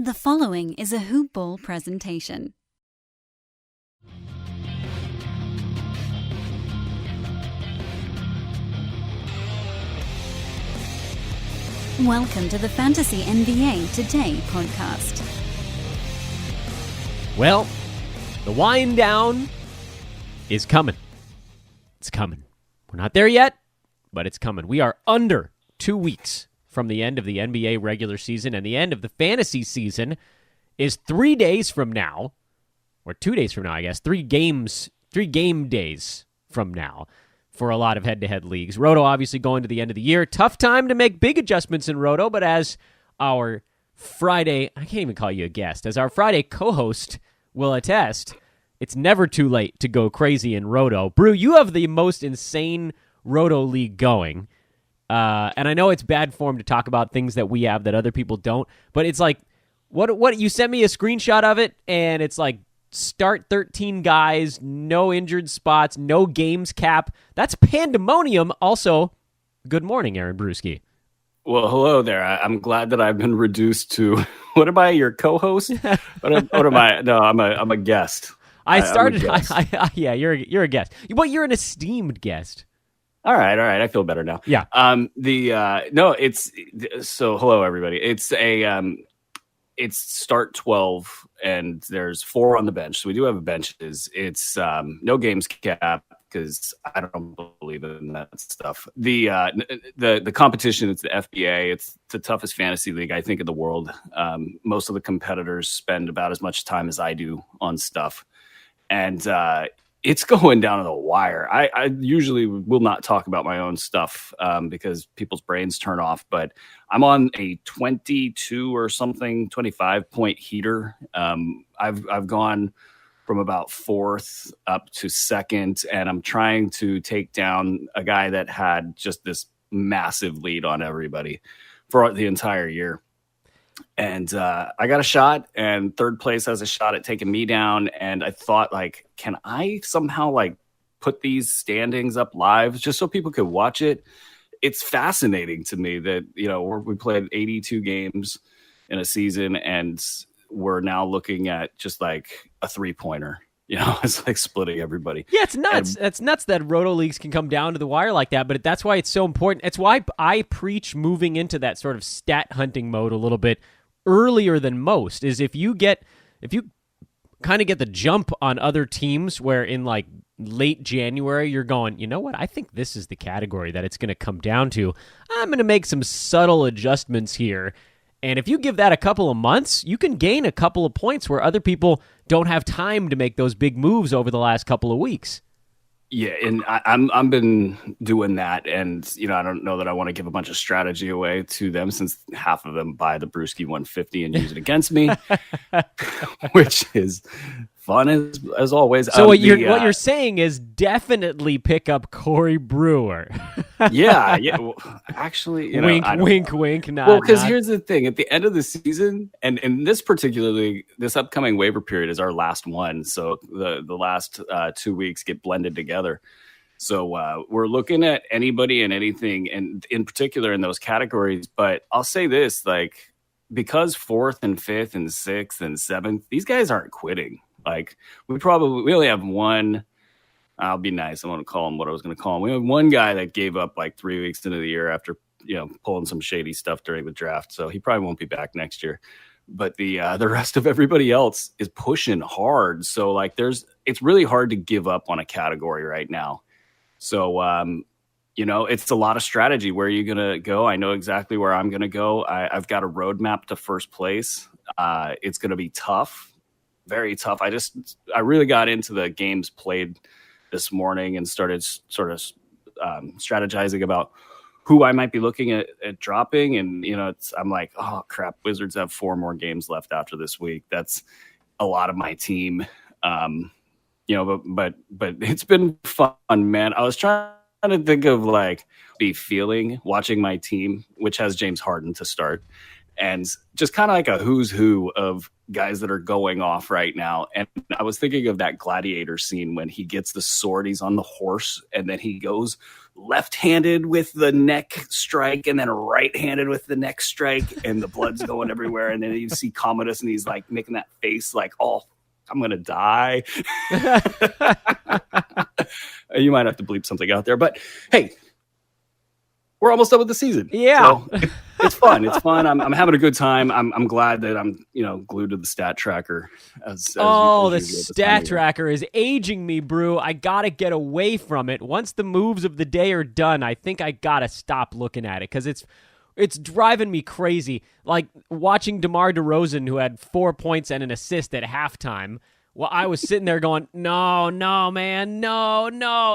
The following is a Hoop Ball presentation. Welcome to the Fantasy NBA Today podcast. Well, the wind down is coming. It's coming. We're not there yet, but it's coming. We are under 2 weeks from the end of the NBA regular season, and the end of the fantasy season is 3 days from now, or 2 days from now, I guess. 3 game days from now for a lot of head-to-head leagues. Roto obviously going to the end of the year. Tough time to make big adjustments in Roto, but as our Friday, I can't even call you a guest, as our Friday co-host will attest, it's never too late to go crazy in Roto. Brew, you have the most insane Roto league going. And I know it's bad form to talk about things that we have that other people don't, but it's like, what you sent me a screenshot of it, and it's like, start 13 guys, no injured spots, no games cap. That's pandemonium. Also, good morning, Aaron Bruski. Well, hello there. I'm glad that I've been reduced to, what am I, your co-host? what am I? No, I'm a guest. Yeah, you're a guest, but you're an esteemed guest. All right. I feel better now. Yeah. Hello everybody. It's start 12 and there's 4 on the bench. So we do have a bench. It's no games cap because I don't believe in that stuff. The competition, it's the FBA. It's the toughest fantasy league, I think, in the world. Most of the competitors spend about as much time as I do on stuff. And it's going down to the wire. I usually will not talk about my own stuff because people's brains turn off, but I'm on a 22 or something, 25 point heater. I've gone from about 4th up to 2nd, and I'm trying to take down a guy that had just this massive lead on everybody for the entire year. And I got a shot, and 3rd place has a shot at taking me down. And I thought, like, can I somehow put these standings up live just so people could watch it? It's fascinating to me that, we played 82 games in a season, and we're now looking at just like a 3-pointer. It's like splitting everybody. Yeah, it's nuts. It's nuts that Roto leagues can come down to the wire like that, but that's why it's so important. It's why I preach moving into that sort of stat hunting mode a little bit earlier than most, is if you kind of get the jump on other teams where in like late January you're going, you know what, I think this is the category that it's going to come down to. I'm going to make some subtle adjustments here. And if you give that a couple of months, you can gain a couple of points where other people don't have time to make those big moves over the last couple of weeks. Yeah, and I've been doing that, and I don't know that I want to give a bunch of strategy away to them since half of them buy the Bruski 150 and use it against me, which is fun as always. So what you're saying is definitely pick up Corey Brewer. yeah. Well, actually, wink. Because here's the thing: at the end of the season, and in this particular league, this upcoming waiver period is our last one. So the last 2 weeks get blended together. So we're looking at anybody and anything, and in particular in those categories. But I'll say this: because 4th and 5th and 6th and 7th, these guys aren't quitting. We only have one. I'll be nice. I want to call him what I was going to call him. We have one guy that gave up 3 weeks into the year after, pulling some shady stuff during the draft. So he probably won't be back next year. But the rest of everybody else is pushing hard. So it's really hard to give up on a category right now. So, it's a lot of strategy. Where are you going to go? I know exactly where I'm going to go. I've got a roadmap to first place. It's going to be tough. Very tough. I really got into the games played this morning and started sort of strategizing about who I might be looking at dropping. And, I'm like, oh crap, Wizards have 4 more games left after this week. That's a lot of my team. But it's been fun, man. I was trying to think of be feeling watching my team, which has James Harden to start. and just kind of like a who's who of guys that are going off right now. And I was thinking of that Gladiator scene when he gets the sword, he's on the horse, and then he goes left-handed with the neck strike and then right-handed with the neck strike, and the blood's going everywhere. And then you see Commodus, and he's like making that face like, oh, I'm going to die. You might have to bleep something out there, but hey, we're almost done with the season. Yeah. So it's fun. It's fun. I'm having a good time. I'm glad that I'm, glued to the stat tracker. The stat tracker is aging me, Brew. I got to get away from it. Once the moves of the day are done, I think I got to stop looking at it because it's driving me crazy. Like watching DeMar DeRozan, who had 4 points and an assist at halftime. Well, I was sitting there going, no, man, no.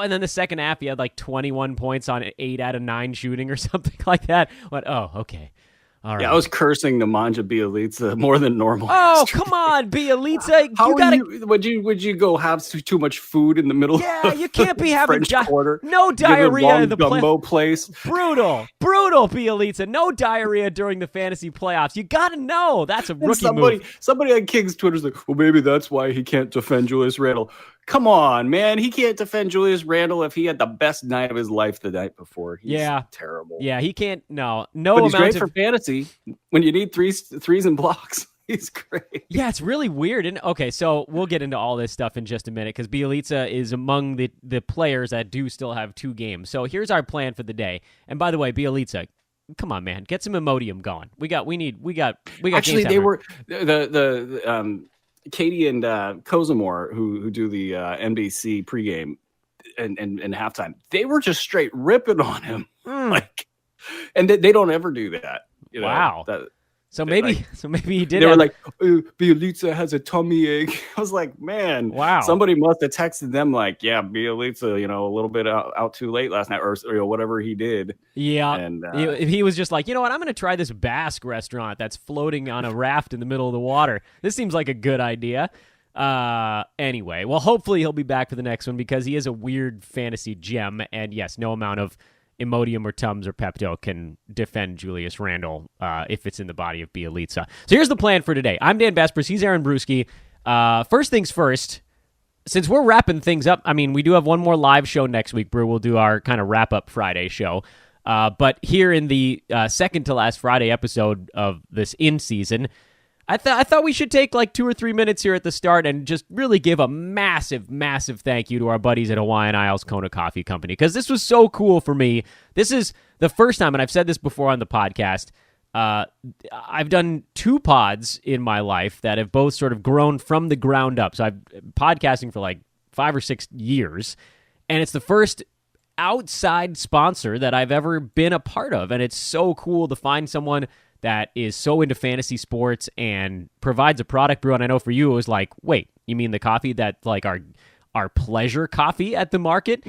And then the second half, he had like 21 points on 8 out of 9 shooting or something like that. Went, oh, okay. All right. Yeah, I was cursing Nemanja Bjelica more than normal. Oh, yesterday. come on, Bjelica. Would you go have too much food in the middle? Yeah, you can't be having French Quarter. No diarrhea in the gumbo place. Brutal, Bjelica. No diarrhea during the fantasy playoffs. You got to know that's a rookie move. Somebody on King's Twitter's like, well, maybe that's why he can't defend Julius Randle. Come on, man. He can't defend Julius Randle if he had the best night of his life the night before. He's terrible. Yeah, he can't. No. But he's great for fantasy when you need threes and blocks. He's great. Yeah, it's really weird. And okay, so we'll get into all this stuff in just a minute because Bjelica is among the players that do still have 2 games. So here's our plan for the day. And by the way, Bjelica, come on, man, get some Imodium going. We got. Actually, they were the Katie and Kozimor, who do the NBC pregame and halftime, they were just straight ripping on him, and they don't ever do that. Wow. So maybe he did. They were like, Bjelica has a tummy ache. I was like, man, wow. Somebody must have texted them like, yeah, Bjelica, a little bit out too late last night, or whatever he did. Yeah, and he was just like, you know what, I'm going to try this Basque restaurant that's floating on a raft in the middle of the water. This seems like a good idea. Anyway, well, hopefully he'll be back for the next one because he is a weird fantasy gem, and yes, no amount of Imodium or Tums or Pepto can defend Julius Randle if it's in the body of Bjelica. So here's the plan for today. I'm Dan Besbris. He's Aaron Bruski. First things first, since we're wrapping things up, I mean, we do have one more live show next week, Brew. We'll do our kind of wrap-up Friday show. But here in the second to last Friday episode of this in-season, I thought we should take like 2 or 3 minutes here at the start and just really give a massive, massive thank you to our buddies at Hawaiian Isles Kona Coffee Company because this was so cool for me. This is the first time, and I've said this before on the podcast, I've done 2 pods in my life that have both sort of grown from the ground up. So I've been podcasting for like 5 or 6 years, and it's the first outside sponsor that I've ever been a part of, and it's so cool to find someone that is so into fantasy sports and provides a product, Brew. And I know for you, it was like, wait, you mean the coffee that's like our pleasure coffee at the market?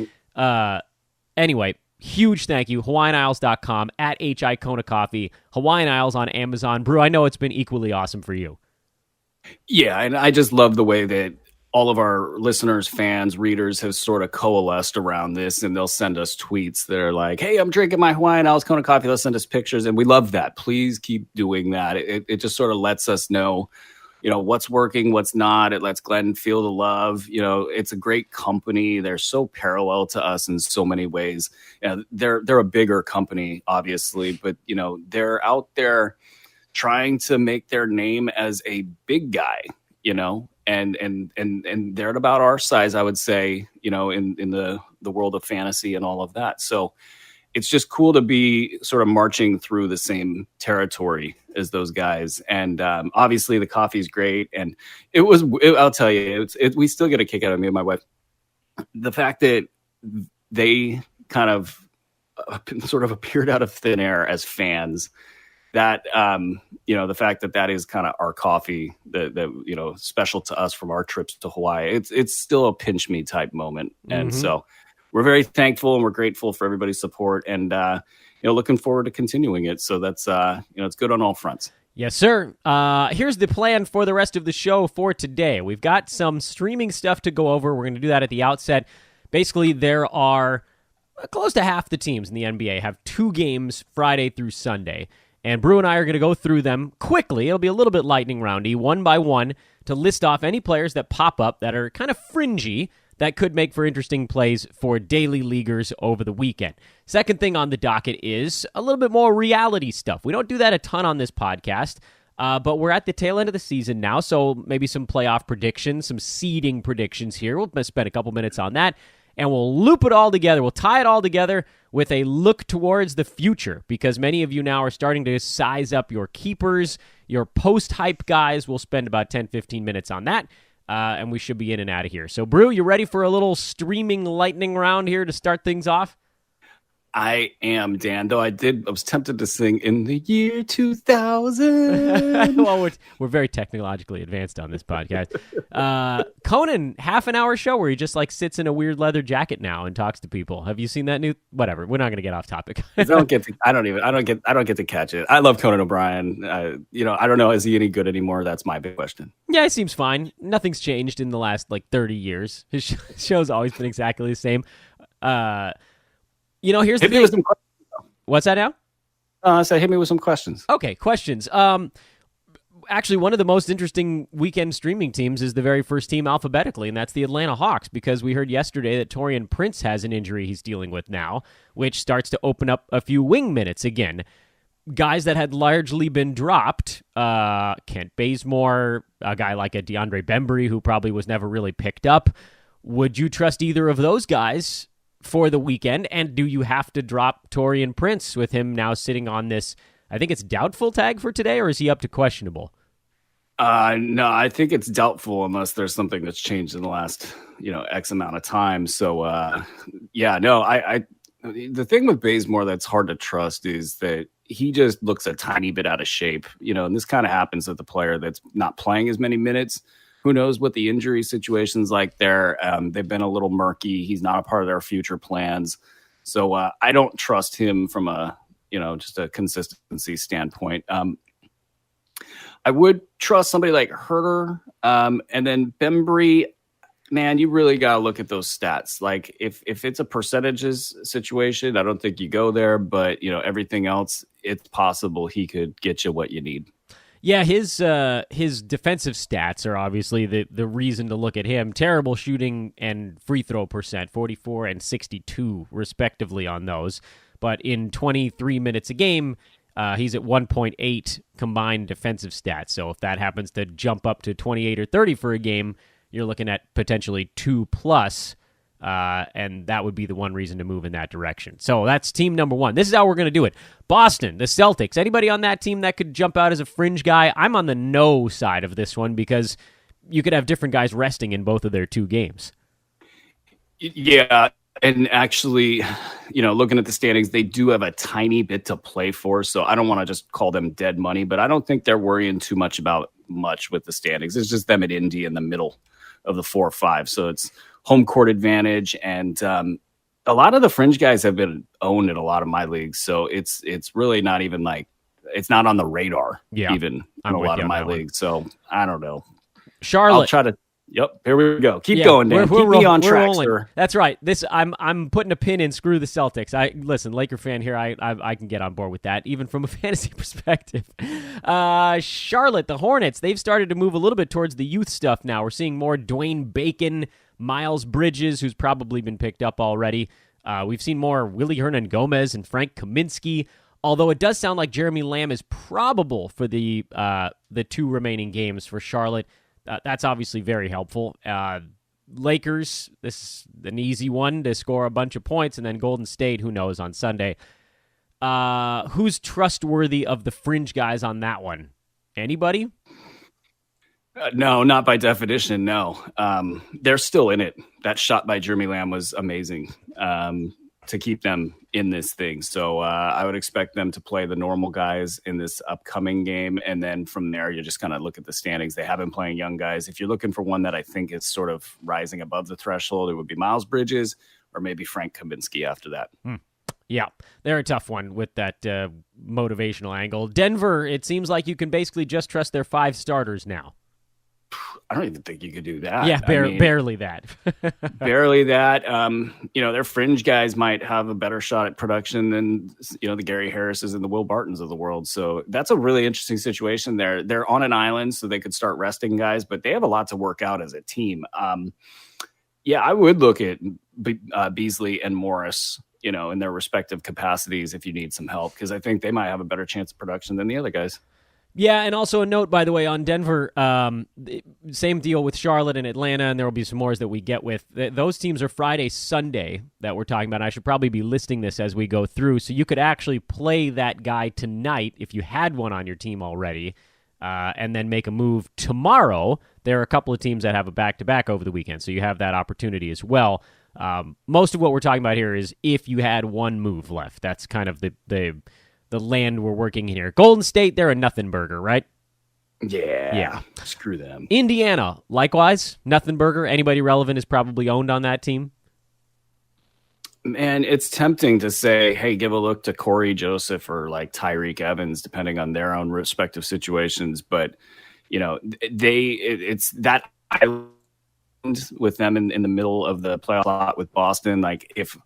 Anyway, huge thank you. HawaiianIsles.com, at HI Kona Coffee, Hawaiian Isles on Amazon. Brew, I know it's been equally awesome for you. Yeah, and I just love the way that all of our listeners, fans, readers have sort of coalesced around this, and they'll send us tweets that are like, hey, I'm drinking my Hawaiian Isles Kona coffee. They'll send us pictures, and we love that. Please keep doing that. It just sort of lets us know, what's working, what's not. It lets Glenn feel the love. It's a great company. They're so parallel to us in so many ways. They're a bigger company, obviously, but, they're out there trying to make their name as a big guy, and they're at about our size, I would say, in the world of fantasy and all of that. So it's just cool to be sort of marching through the same territory as those guys. And obviously the coffee's great. And I'll tell you, we still get a kick out of me and my wife. The fact that they kind of sort of appeared out of thin air as fans, that the fact that is kind of our coffee that special to us from our trips to Hawaii. It's still a pinch me type moment, and so we're very thankful and we're grateful for everybody's support, and looking forward to continuing it. So that's it's good on all fronts. Yes, sir. Here's the plan for the rest of the show for today. We've got some streaming stuff to go over. We're going to do that at the outset. Basically, there are close to half the teams in the NBA have 2 games Friday through Sunday. And Brew and I are going to go through them quickly. It'll be a little bit lightning roundy, one by one, to list off any players that pop up that are kind of fringy that could make for interesting plays for daily leaguers over the weekend. Second thing on the docket is a little bit more reality stuff. We don't do that a ton on this podcast, but we're at the tail end of the season now, so maybe some playoff predictions, some seeding predictions here. We'll spend a couple minutes on that, and we'll loop it all together. We'll tie it all together with a look towards the future, because many of you now are starting to size up your keepers, your post-hype guys. We'll spend about 10, 15 minutes on that, and we should be in and out of here. So, Brew, you ready for a little streaming lightning round here to start things off? I am, Dan, though I was tempted to sing In the Year 2000. Well, we're very technologically advanced on this podcast. Conan, half an hour show where he just like sits in a weird leather jacket now and talks to people. Have you seen that new? Whatever. We're not going to get off topic. I don't get to catch it. I love Conan O'Brien. I don't know. Is he any good anymore? That's my big question. Yeah, he seems fine. Nothing's changed in the last 30 years. His show's always been exactly the same. Here's the thing. With some questions. What's that now? I said, hit me with some questions. Okay, questions. Actually, one of the most interesting weekend streaming teams is the very first team alphabetically, and that's the Atlanta Hawks, because we heard yesterday that Taurean Prince has an injury he's dealing with now, which starts to open up a few wing minutes again. Guys that had largely been dropped, Kent Bazemore, a guy like a DeAndre Bembry, who probably was never really picked up. Would you trust either of those guys for the weekend, and do you have to drop Taurean Prince with him now sitting on this, I think it's doubtful tag for today, or is he up to questionable? No, I think it's doubtful unless there's something that's changed in the last, X amount of time. So, the thing with Bazemore that's hard to trust is that he just looks a tiny bit out of shape, and this kind of happens with the player that's not playing as many minutes. Who knows what the injury situation's like there? They've been a little murky. He's not a part of their future plans. So I don't trust him from just a consistency standpoint. I would trust somebody like Herter. And then Bembry, man, you really got to look at those stats. Like if it's a percentages situation, I don't think you go there, but everything else, it's possible he could get you what you need. Yeah, his defensive stats are obviously the reason to look at him. Terrible shooting and free throw percent, 44 and 62 respectively on those. But in 23 minutes a game, he's at 1.8 combined defensive stats. So if that happens to jump up to 28 or 30 for a game, you're looking at potentially 2+. And that would be the one reason to move in that direction. So that's team number one. This is how we're going to do it. Boston, the Celtics. Anybody on that team that could jump out as a fringe guy? I'm on the no side of this one because you could have different guys resting in both of their two games. Yeah, and actually, looking at the standings, they do have a tiny bit to play for, so I don't want to just call them dead money, but I don't think they're worrying too much about much with the standings. It's just them at Indy in the middle of the 4 or 5, so it's home court advantage, and a lot of the fringe guys have been owned in a lot of my leagues, so it's really not even it's not on the radar even in a lot of my leagues. So I don't know. Charlotte, I'll try to. Yep, here we go. Keep going, Dan. Keep me on track, sir. That's right. I'm putting a pin in screw the Celtics. Listen, Laker fan here. I can get on board with that, even from a fantasy perspective. Charlotte, the Hornets. They've started to move a little bit towards the youth stuff now. We're seeing more Dwayne Bacon, Miles Bridges, who's probably been picked up already. We've seen more Willie Hernan-Gomez and Frank Kaminsky, although it does sound like Jeremy Lamb is probable for the 2 remaining games for Charlotte. That's obviously very helpful. Lakers, this is an easy one to score a bunch of points, and then Golden State, who knows, on Sunday. Who's trustworthy of the fringe guys on that one? Anybody? No, not by definition, no. They're still in it. That shot by Jeremy Lamb was amazing to keep them in this thing. So I would expect them to play the normal guys in this upcoming game. And then from there, you just kind of look at the standings. They have been playing young guys. If you're looking for one that I think is sort of rising above the threshold, it would be Miles Bridges or maybe Frank Kaminsky after that. Yeah, they're a tough one with that motivational angle. Denver, it seems like you can basically just trust their 5 starters now. I don't even think you could do that. Yeah, barely that. Barely that. Their fringe guys might have a better shot at production than, the Gary Harrises and the Will Bartons of the world. So that's a really interesting situation there. They're on an island, so they could start resting guys, but they have a lot to work out as a team. I would look at Beasley and Morris, in their respective capacities if you need some help, because I think they might have a better chance of production than the other guys. Yeah, and also a note, by the way, on Denver, same deal with Charlotte and Atlanta, and there will be some more that we get with. Those teams are Friday, Sunday that we're talking about. I should probably be listing this as we go through, so you could actually play that guy tonight if you had one on your team already, and then make a move tomorrow. There are a couple of teams that have a back-to-back over the weekend, so you have that opportunity as well. Most of what we're talking about here is if you had one move left. That's kind of the land we're working in here. Golden State, they're a nothing burger, right? Yeah. Screw them. Indiana, likewise, nothing burger. Anybody relevant is probably owned on that team. Man, it's tempting to say, hey, give a look to Corey Joseph or like Tyreek Evans, depending on their own respective situations. But, it's that island with them in the middle of the playoff lot with Boston. Like, if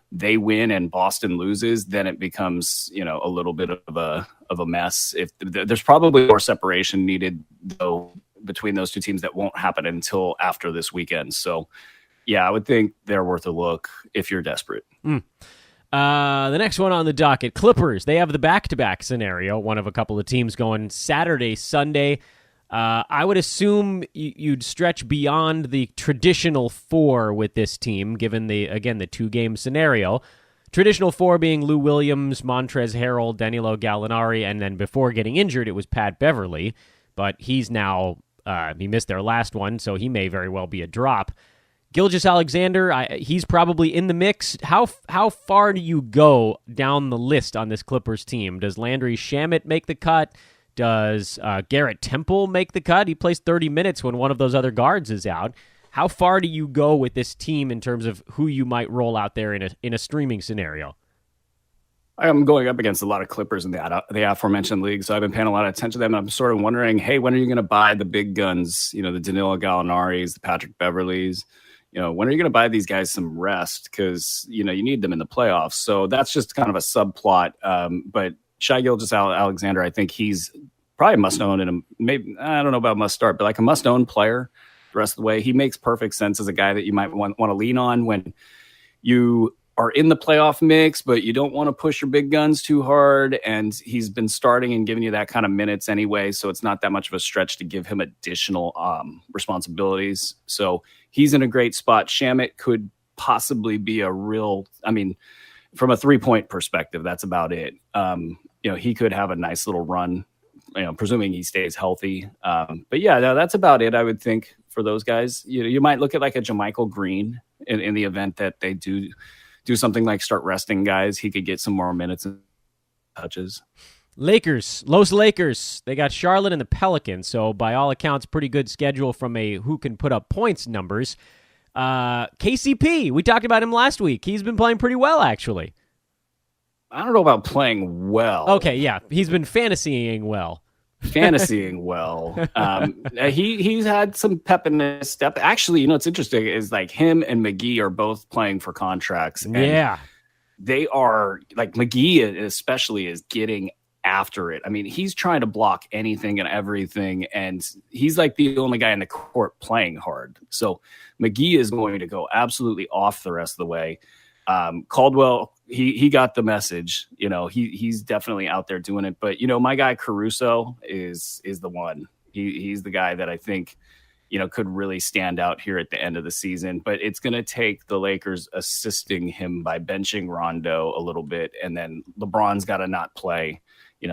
they win and Boston loses, then it becomes, a little bit of a mess. If there's probably more separation needed though between those two teams that won't happen until after this weekend. So yeah, I would think they're worth a look if you're desperate. The next one on the docket, Clippers. They have the back-to-back scenario, one of a couple of teams going Saturday, Sunday. I would assume you'd stretch beyond the traditional four with this team, given the 2-game scenario. Traditional four being Lou Williams, Montrezl Harrell, Danilo Gallinari, and then before getting injured, it was Pat Beverly. But he's now, he missed their last one, so he may very well be a drop. Gilgeous-Alexander, he's probably in the mix. How far do you go down the list on this Clippers team? Does Landry Shamet make the cut? Does Garrett Temple make the cut? He plays 30 minutes when one of those other guards is out. How far do you go with this team in terms of who you might roll out there in a streaming scenario? I'm going up against a lot of Clippers in the aforementioned league, so I've been paying a lot of attention to them. And I'm sort of wondering, hey, when are you going to buy the big guns? The Danilo Gallinaris, the Patrick Beverleys. When are you going to buy these guys some rest? Because you need them in the playoffs. So that's just kind of a subplot. But Shai Gilgeous-Alexander, I think he's probably a must-own, and maybe I don't know about must-start, but like a must-own player the rest of the way. He makes perfect sense as a guy that you might want to lean on when you are in the playoff mix, but you don't want to push your big guns too hard. And he's been starting and giving you that kind of minutes anyway, so it's not that much of a stretch to give him additional responsibilities. So he's in a great spot. Shamet could possibly be a real, from a 3-point perspective, that's about it. He could have a nice little run, presuming he stays healthy. But yeah, no, that's about it, I would think, for those guys. You might look at like a JaMychal Green in the event that they do something like start resting guys. He could get some more minutes and touches. Los Lakers. They got Charlotte and the Pelicans, so by all accounts, pretty good schedule from a who can put up points numbers. KCP, we talked about him last week. He's been playing pretty well, actually. I don't know about playing well. Okay, yeah. He's been fantasying well. He's had some pep in his step. Actually, what's interesting is like him and McGee are both playing for contracts. And yeah. They are, like McGee especially is getting after it. He's trying to block anything and everything, and he's like the only guy in the court playing hard. So McGee is going to go absolutely off the rest of the way. Caldwell, he got the message. He's definitely out there doing it. But my guy Caruso is the one. He's the guy that I think could really stand out here at the end of the season. But it's going to take the Lakers assisting him by benching Rondo a little bit, and then LeBron's got to not play,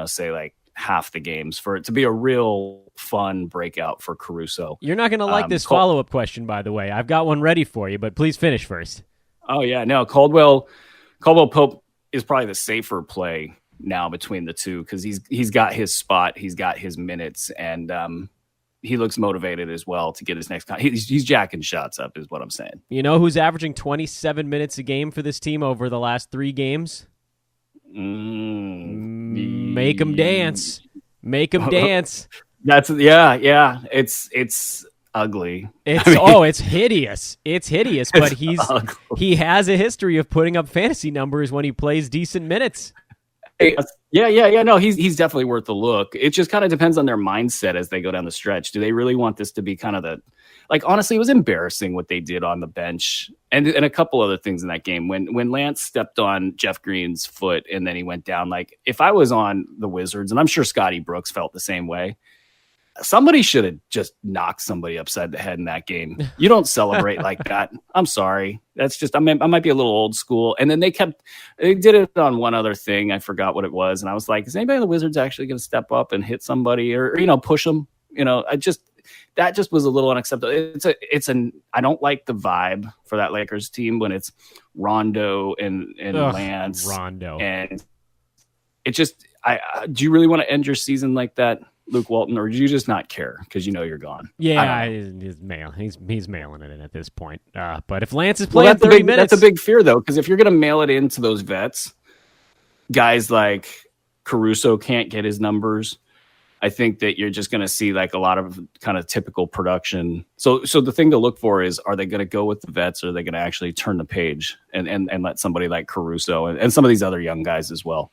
say like half the games for it to be a real fun breakout for Caruso. You're not going to like this follow-up question, by the way. I've got one ready for you, but please finish first. Oh yeah, no, Caldwell Pope is probably the safer play now between the two, because he's got his spot, he's got his minutes, and he looks motivated as well to get his next. He's jacking shots up, is what I'm saying. You know who's averaging 27 minutes a game for this team over the last 3 games? Make them dance. Make them dance. That's yeah. It's ugly. It's hideous. It's hideous, but he has a history of putting up fantasy numbers when he plays decent minutes. Yeah. No, he's definitely worth a look. It just kind of depends on their mindset as they go down the stretch. Do they really want this to be kind of honestly, it was embarrassing what they did on the bench and a couple other things in that game. When Lance stepped on Jeff Green's foot and then he went down, if I was on the Wizards, and I'm sure Scotty Brooks felt the same way, somebody should have just knocked somebody upside the head in that game. You don't celebrate like that. I'm sorry. That's just, I might be a little old school. And then they did it on one other thing. I forgot what it was. And I was like, is anybody in the Wizards actually going to step up and hit somebody or push them? That just was a little unacceptable. I don't like the vibe for that Lakers team when it's Rondo and Lance. Rondo. And it just, do you really want to end your season like that, Luke Walton, or do you just not care because you're gone? Yeah, he's mailing it in at this point. But if Lance is playing 30 minutes, that's a big fear though, because if you're going to mail it into those vets, guys like Caruso can't get his numbers. I think that you're just going to see a lot of kind of typical production. So the thing to look for is, are they going to go with the vets, or are they going to actually turn the page and let somebody like Caruso and some of these other young guys as well,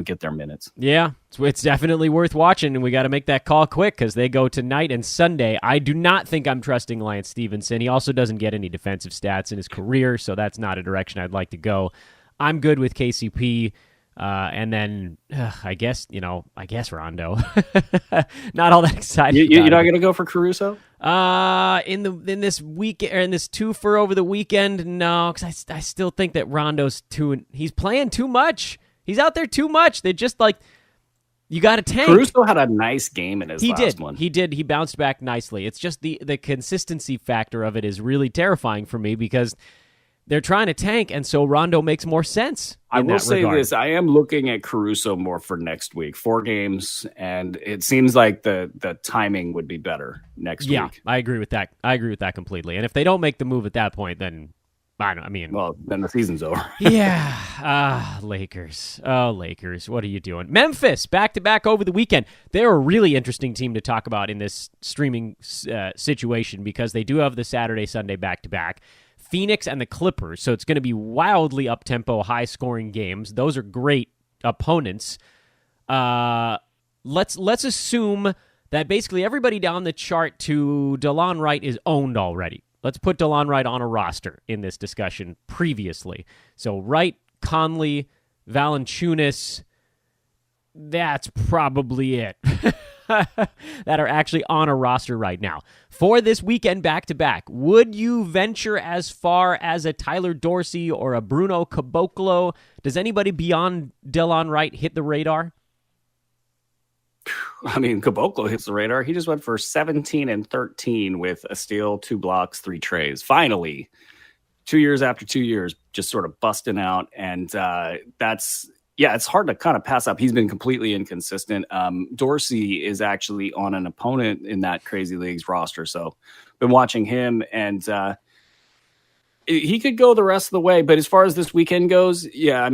get their minutes? Yeah, it's definitely worth watching, and we got to make that call quick because they go tonight and Sunday. I do not think I'm trusting Lance Stevenson. He also doesn't get any defensive stats in his career, so that's not a direction I'd like to go. I'm good with KCP. And then I guess Rondo. Not all that excited. You're not going to go for Caruso? In this week or in this 2 for over the weekend, no, because I still think that Rondo's he's playing too much. He's out there too much. They just you got to tank. Caruso had a nice game in his last one. He did. He bounced back nicely. It's just the consistency factor of it is really terrifying for me because they're trying to tank, and so Rondo makes more sense. I will say this. I am looking at Caruso more for next week. 4 games, and it seems like the timing would be better next week. Yeah, I agree with that. I agree with that completely. And if they don't make the move at that point, then then the season's over. Yeah. Lakers. Oh, Lakers. What are you doing? Memphis, back-to-back over the weekend. They're a really interesting team to talk about in this streaming situation because they do have the Saturday-Sunday back-to-back. Phoenix and the Clippers, so it's going to be wildly up-tempo, high-scoring games. Those are great opponents. Let's assume that basically everybody down the chart to DeLon Wright is owned already. Let's put DeLon Wright on a roster in this discussion previously. So Wright, Conley, Valanciunas, that's probably it. That are actually on a roster right now. For this weekend back-to-back, would you venture as far as a Tyler Dorsey or a Bruno Caboclo? Does anybody beyond DeLon Wright hit the radar? I mean, Caboclo hits the radar. He just went for 17 and 13 with a steal, 2 blocks, 3 trays. Finally, 2 years after 2 years, just sort of busting out. And it's hard to kind of pass up. He's been completely inconsistent. Dorsey is actually on an opponent in that Crazy Leagues roster. So been watching him, and he could go the rest of the way. But as far as this weekend goes, I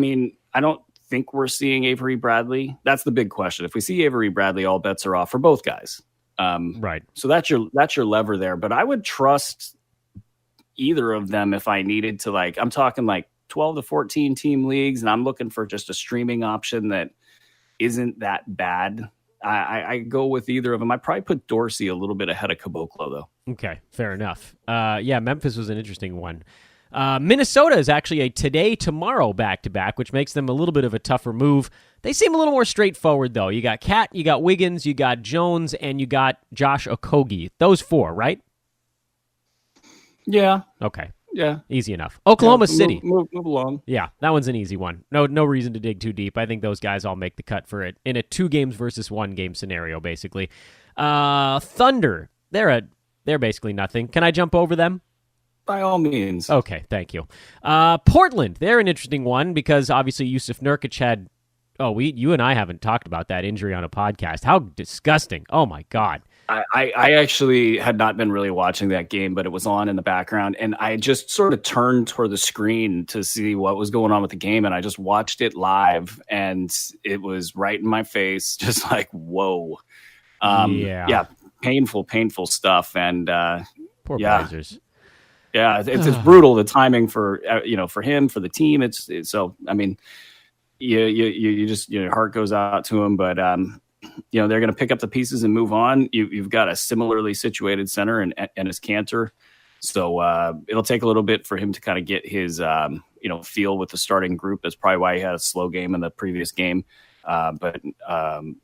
don't think we're seeing Avery Bradley. That's the big question. If we see Avery Bradley, all bets are off for both guys. Right. So that's your lever there. But I would trust either of them if I needed to. I'm talking 12 to 14 team leagues, and I'm looking for just a streaming option that isn't that bad. I go with either of them. I probably put Dorsey a little bit ahead of Caboclo, though. Okay, fair enough. Memphis was an interesting one. Minnesota is actually a today-tomorrow back-to-back, which makes them a little bit of a tougher move. They seem a little more straightforward, though. You got Cat, you got Wiggins, you got Jones, and you got Josh Okogie. Those 4, right? Yeah. Okay. Yeah. Easy enough. Oklahoma City. Move along. Yeah, that one's an easy one. No reason to dig too deep. I think those guys all make the cut for it in a 2 games versus 1 game scenario, basically. Thunder. They're basically nothing. Can I jump over them? By all means. Okay, thank you. Portland. They're an interesting one because obviously Yusuf Nurkic had... you and I haven't talked about that injury on a podcast. How disgusting. Oh, my God. I actually had not been really watching that game, but it was on in the background, and I just sort of turned toward the screen to see what was going on with the game, and I just watched it live, and it was right in my face, just whoa. painful stuff. And Poor Blazers. Yeah, it's brutal. The timing for for him, for the team. It's so. I mean, you just your heart goes out to him, but they're going to pick up the pieces and move on. You've got a similarly situated center and Enes Kanter, so it'll take a little bit for him to kind of get his feel with the starting group. That's probably why he had a slow game in the previous game. But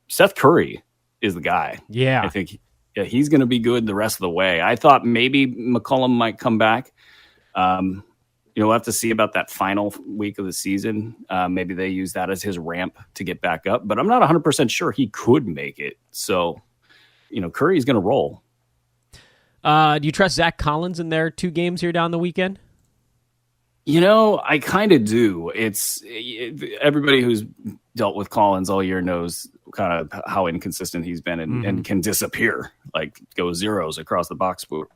Seth Curry is the guy. Yeah, I think. Yeah, he's going to be good the rest of the way. I thought maybe McCollum might come back. We'll have to see about that final week of the season. Maybe they use that as his ramp to get back up. But I'm not 100% sure he could make it. So, Curry's going to roll. Do you trust Zach Collins in their 2 games here down the weekend? I kind of do. Everybody who's dealt with Collins all year knows kind of how inconsistent he's been and can disappear, like go zeros across the box score.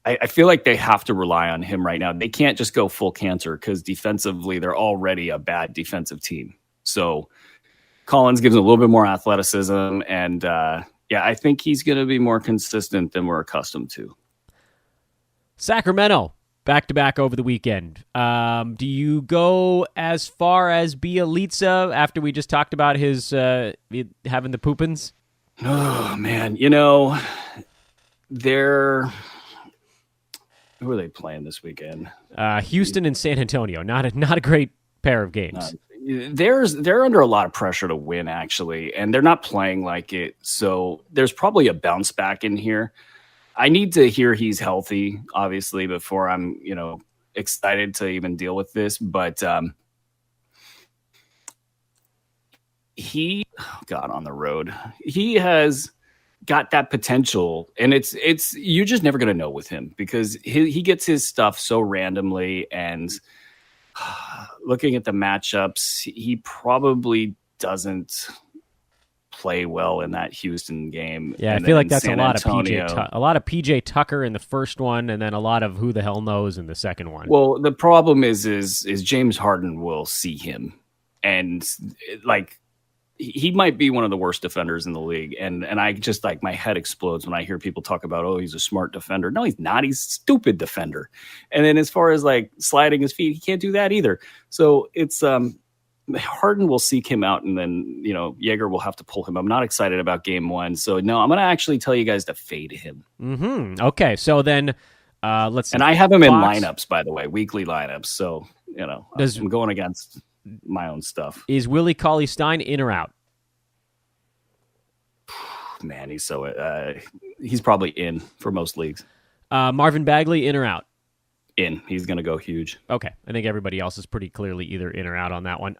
I feel like they have to rely on him right now. They can't just go full Cancer because defensively they're already a bad defensive team. So Collins gives them a little bit more athleticism, and I think he's going to be more consistent than we're accustomed to. Sacramento, back-to-back over the weekend. Do you go as far as Bjelica after we just talked about his having the poopins? Oh, man. Who are they playing this weekend? Houston and San Antonio. Not a great pair of games. They're under a lot of pressure to win, actually, and they're not playing like it. So there's probably a bounce back in here. I need to hear he's healthy, obviously, before I'm, excited to even deal with this. But on the road, he has got that potential, and it's you're just never going to know with him because he gets his stuff so randomly. And looking at the matchups, he probably doesn't play well in that Houston game. Yeah, I feel like that's a lot of PJ Tucker in the first one, and then a lot of who the hell knows in the second one. Well, the problem is James Harden will see him, and he might be one of the worst defenders in the league. And I just my head explodes when I hear people talk about, oh, he's a smart defender. No, he's not. He's a stupid defender. And then as far as sliding his feet, he can't do that either. So it's Harden will seek him out, and then Jaeger will have to pull him. I'm not excited about game 1, so no, I'm going to actually tell you guys to fade him. Mm-hmm. Okay, so then let's see. And I have him in lineups, by the way, weekly lineups. So I'm going against my own stuff. Is Willie Cauley-Stein in or out? Man, he's probably in for most leagues. Marvin Bagley in or out? In. He's going to go huge. Okay. I think everybody else is pretty clearly either in or out on that one.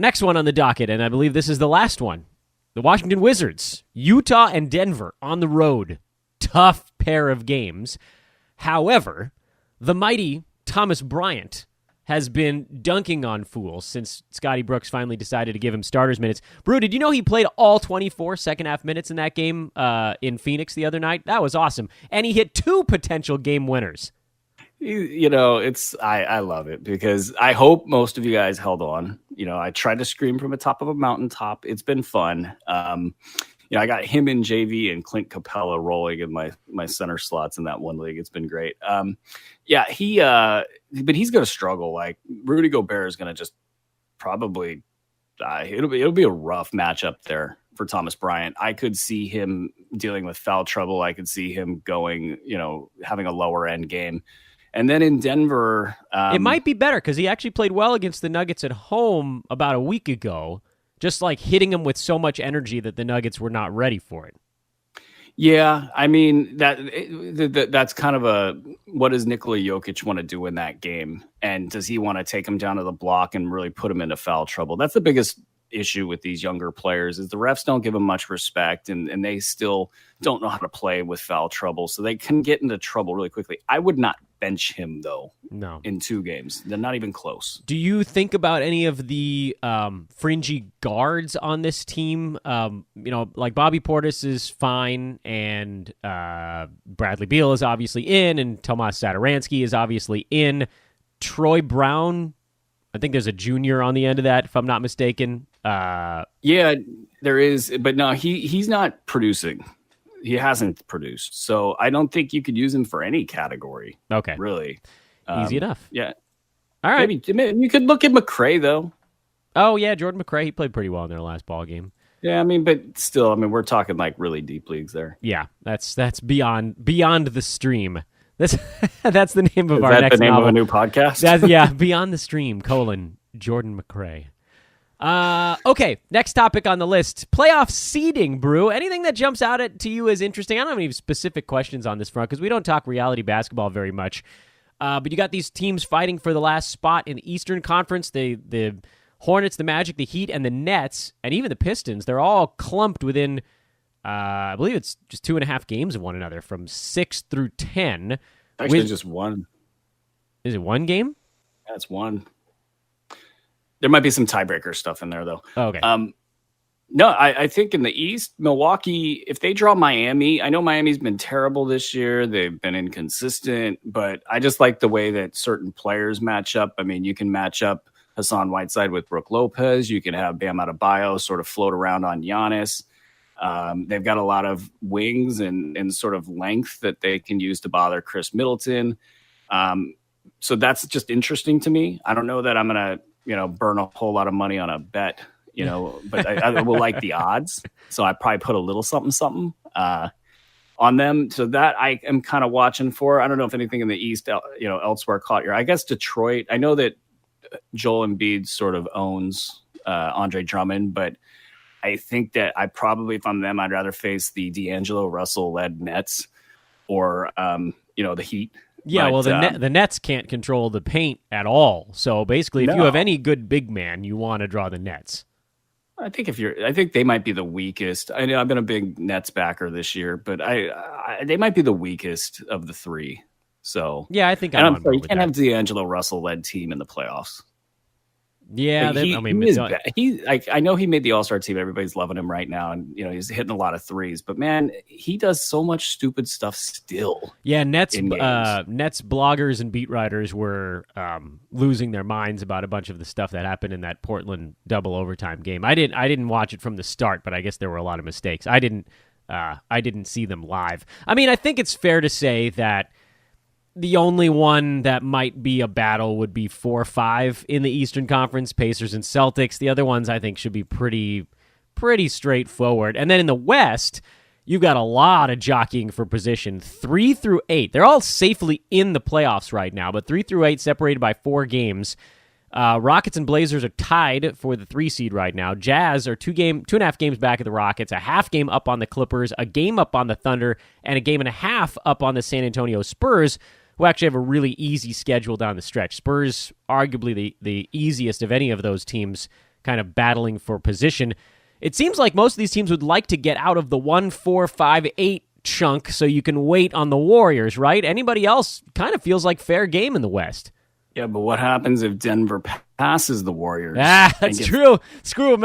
Next one on the docket, and I believe this is the last one. The Washington Wizards, Utah and Denver on the road. Tough pair of games. However, the mighty Thomas Bryant has been dunking on fools since Scotty Brooks finally decided to give him starters minutes. Brew, did you know he played all 24 second-half minutes in that game in Phoenix the other night? That was awesome. And he hit 2 potential game winners. I love it because I hope most of you guys held on. I tried to scream from the top of a mountaintop. It's been fun. I got him in JV and Clint Capella rolling in my center slots in that one league. It's been great. But he's going to struggle. Rudy Gobert is going to just probably die. It'll be a rough matchup there for Thomas Bryant. I could see him dealing with foul trouble. I could see him going, having a lower end game. And then in Denver... it might be better because he actually played well against the Nuggets at home about a week ago, just hitting them with so much energy that the Nuggets were not ready for it. Yeah, I mean, that's kind of what does Nikola Jokic want to do in that game? And does he want to take him down to the block and really put him into foul trouble? That's the biggest issue with these younger players is the refs don't give them much respect and they still don't know how to play with foul trouble. So they can get into trouble really quickly. I would not bench him though. No. In 2 games. They're not even close. Do you think about any of the fringy guards on this team? Bobby Portis is fine and Bradley Beal is obviously in and Tomas Satoransky is obviously in. Troy Brown, I think there's a junior on the end of that, if I'm not mistaken. Yeah, There is, but no, he's not producing. He hasn't produced, so I don't think you could use him for any category. Okay, really, easy enough. Yeah, all right. Maybe you could look at McRae though. Oh yeah, Jordan McRae. He played pretty well in their last ball game. Yeah, I mean, but still, I mean, we're talking like really deep leagues there. Yeah, that's beyond the stream. That's the name of Is our that next the name novel. of a new podcast? Beyond the stream, Jordan McRae. Okay, next topic on the list. Playoff seeding, Brew. Anything that jumps out to you as interesting? I don't have any specific questions on this front because we don't talk reality basketball very much. But you got these teams fighting for the last spot in the Eastern Conference. The Hornets, the Magic, the Heat, and the Nets, and even the Pistons. They're all clumped within, I believe it's just 2.5 games of one another from 6 through 10. Actually, just one. Is it one game? Yeah, it's one. There might be some tiebreaker stuff in there, though. Oh, okay. No, I think in the East, Milwaukee, if they draw Miami, I know Miami's been terrible this year. They've been inconsistent, but I just like the way that certain players match up. I mean, you can match up Hassan Whiteside with Brook Lopez. You can have Bam Adebayo sort of float around on Giannis. They've got a lot of wings and sort of length that they can use to bother Chris Middleton. So that's just interesting to me. I don't know that I'm going to, burn a whole lot of money on a bet, but I will like the odds. So I probably put a little something on them. So that I am kind of watching for. I don't know if anything in the East, elsewhere caught your eye. I guess Detroit, I know that Joel Embiid sort of owns Andre Drummond, but I think that I probably, if I'm them, I'd rather face the D'Angelo Russell-led Nets or, the Heat. Yeah, but, well, the Nets can't control the paint at all. So basically, if you have any good big man, you want to draw the Nets. I think they might be the weakest. I know I've been a big Nets backer this year, but they might be the weakest of the three. So yeah, I think I'm sorry, you can't have D'Angelo Russell-led team in the playoffs. Yeah, I know he made the All-Star team. Everybody's loving him right now, and he's hitting a lot of threes. But man, he does so much stupid stuff still. Yeah, Nets bloggers and beat writers were losing their minds about a bunch of the stuff that happened in that Portland double overtime game. I didn't watch it from the start, but I guess there were a lot of mistakes. I didn't see them live. I mean, I think it's fair to say that the only one that might be a battle would be 4-5 in the Eastern Conference, Pacers and Celtics. The other ones I think should be pretty straightforward. And then in the West, you've got a lot of jockeying for position 3 through 8. They're all safely in the playoffs right now, but 3 through 8 separated by 4 games. Rockets and Blazers are tied for the 3 seed right now. Jazz are 2.5 games back of the Rockets, a half game up on the Clippers, a game up on the Thunder, and a game and a half up on the San Antonio Spurs, who actually have a really easy schedule down the stretch. Spurs, arguably the easiest of any of those teams, kind of battling for position. It seems like most of these teams would like to get out of the 1, 4, 5, 8 chunk so you can wait on the Warriors, right? Anybody else kind of feels like fair game in the West. Yeah, but what happens if Denver passes the Warriors? That's true. Screw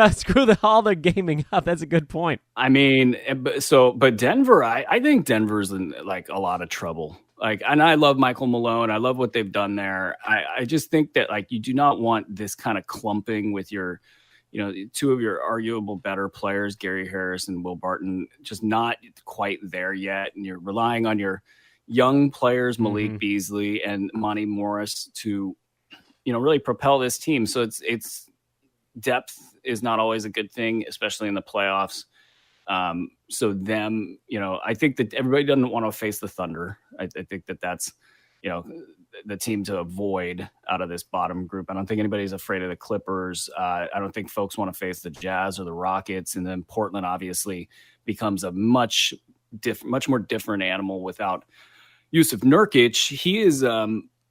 all the gaming up. That's a good point. I mean, but Denver, I think Denver's in like a lot of trouble. And I love Michael Malone. I love what they've done there. I just think that you do not want this kind of clumping with your, two of your arguable better players, Gary Harris and Will Barton, just not quite there yet. And you're relying on your young players, Malik Beasley and Monty Morris, to, really propel this team. So it's depth is not always a good thing, especially in the playoffs. So them, I think that everybody doesn't want to face the Thunder. I think that that's, the team to avoid out of this bottom group. I don't think anybody's afraid of the Clippers. I don't think folks want to face the Jazz or the Rockets. And then Portland obviously becomes a much more different animal without Yusuf Nurkic. He is, they're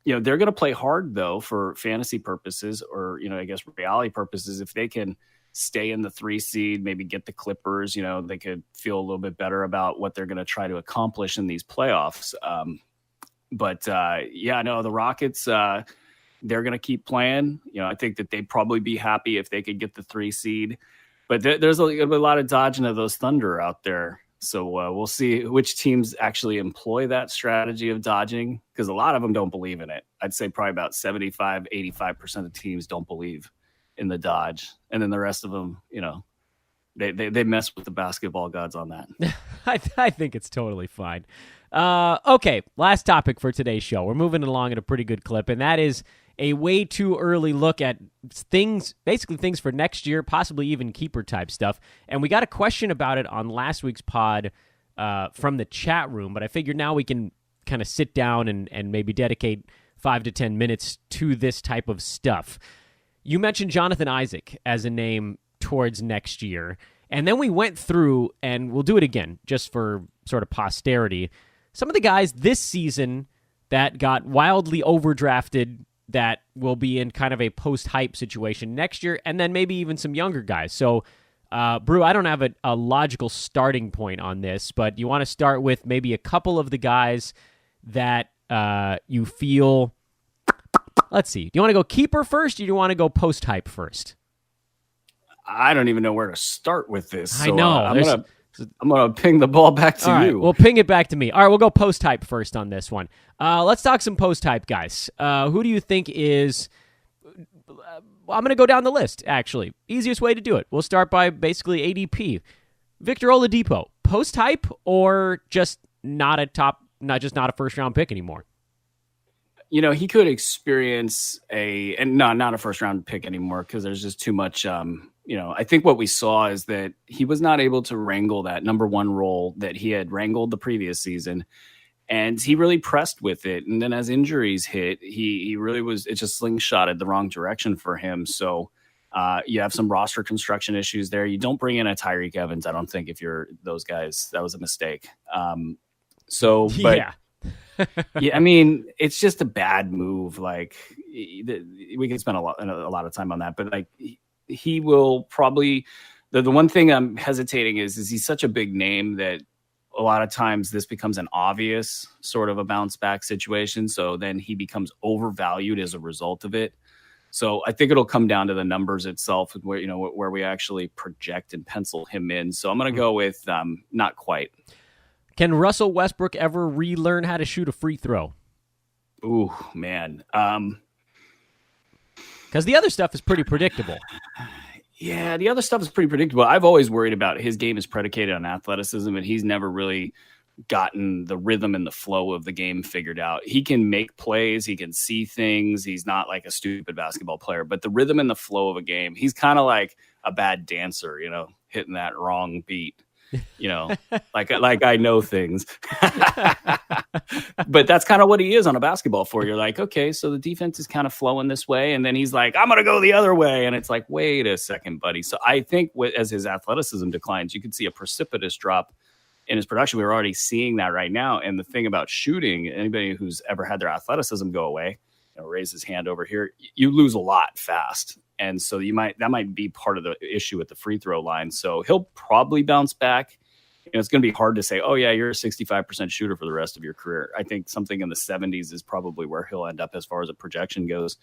going to play hard though for fantasy purposes or, I guess reality purposes. If they can stay in the 3 seed, maybe get the Clippers, they could feel a little bit better about what they're going to try to accomplish in these playoffs. The Rockets, they're going to keep playing. I think that they'd probably be happy if they could get the 3 seed, but there's a lot of dodging of those Thunder out there. So we'll see which teams actually employ that strategy of dodging, because a lot of them don't believe in it. I'd say probably about 75-85% of teams don't believe in the dodge, and then the rest of them, They mess with the basketball gods on that. I think it's totally fine. Okay, last topic for today's show. We're moving along at a pretty good clip, and that is a way too early look at basically things for next year, possibly even keeper type stuff. And we got a question about it on last week's pod from the chat room, but I figured now we can kind of sit down and maybe dedicate 5 to 10 minutes to this type of stuff. You mentioned Jonathan Isaac as a name towards next year, and then we went through, and we'll do it again just for sort of posterity, some of the guys this season that got wildly overdrafted that will be in kind of a post-hype situation next year, and then maybe even some younger guys. So, Brew, I don't have a logical starting point on this, but you want to start with maybe a couple of the guys that you feel... Let's see. Do you want to go keeper first, or do you want to go post-hype first? I don't even know where to start with this. So, I know. I'm gonna ping the ball back to you. Right, we'll ping it back to me. All right, we'll go post-hype first on this one. Let's talk some post-hype guys. Who do you think is... I'm going to go down the list, actually. Easiest way to do it. We'll start by basically ADP. Victor Oladipo, post-hype or just not a first-round pick anymore? You know, he could experience not a first-round pick anymore because there's just too much... I think what we saw is that he was not able to wrangle that number one role that he had wrangled the previous season. And he really pressed with it. And then as injuries hit, he really was, it just slingshotted the wrong direction for him. So you have some roster construction issues there. You don't bring in a Tyreek Evans, I don't think, if you're those guys. That was a mistake. Yeah, I mean, it's just a bad move. Like, we can spend a lot of time on that, but like, he will probably, the one thing I'm hesitating is he's such a big name that a lot of times this becomes an obvious sort of a bounce back situation. So then he becomes overvalued as a result of it. So I think it'll come down to the numbers itself, where we actually project and pencil him in. So I'm going to go with not quite. Can Russell Westbrook ever relearn how to shoot a free throw? Ooh, man. Because the other stuff is pretty predictable. Yeah, the other stuff is pretty predictable. I've always worried about his game is predicated on athleticism, and he's never really gotten the rhythm and the flow of the game figured out. He can make plays. He can see things. He's not like a stupid basketball player, but the rhythm and the flow of a game, he's kind of like a bad dancer, hitting that wrong beat. Like I know things, but that's kind of what he is on a basketball floor. You're like, okay, so the defense is kind of flowing this way. And then he's like, I'm going to go the other way. And it's like, wait a second, buddy. So I think as his athleticism declines, you could see a precipitous drop in his production. We're already seeing that right now. And the thing about shooting, anybody who's ever had their athleticism go away, raise his hand over here, you lose a lot fast. And so that might be part of the issue at the free throw line. So he'll probably bounce back. It's going to be hard to say, oh yeah, you're a 65% shooter for the rest of your career. I think something in the 70s is probably where he'll end up as far as a projection goes.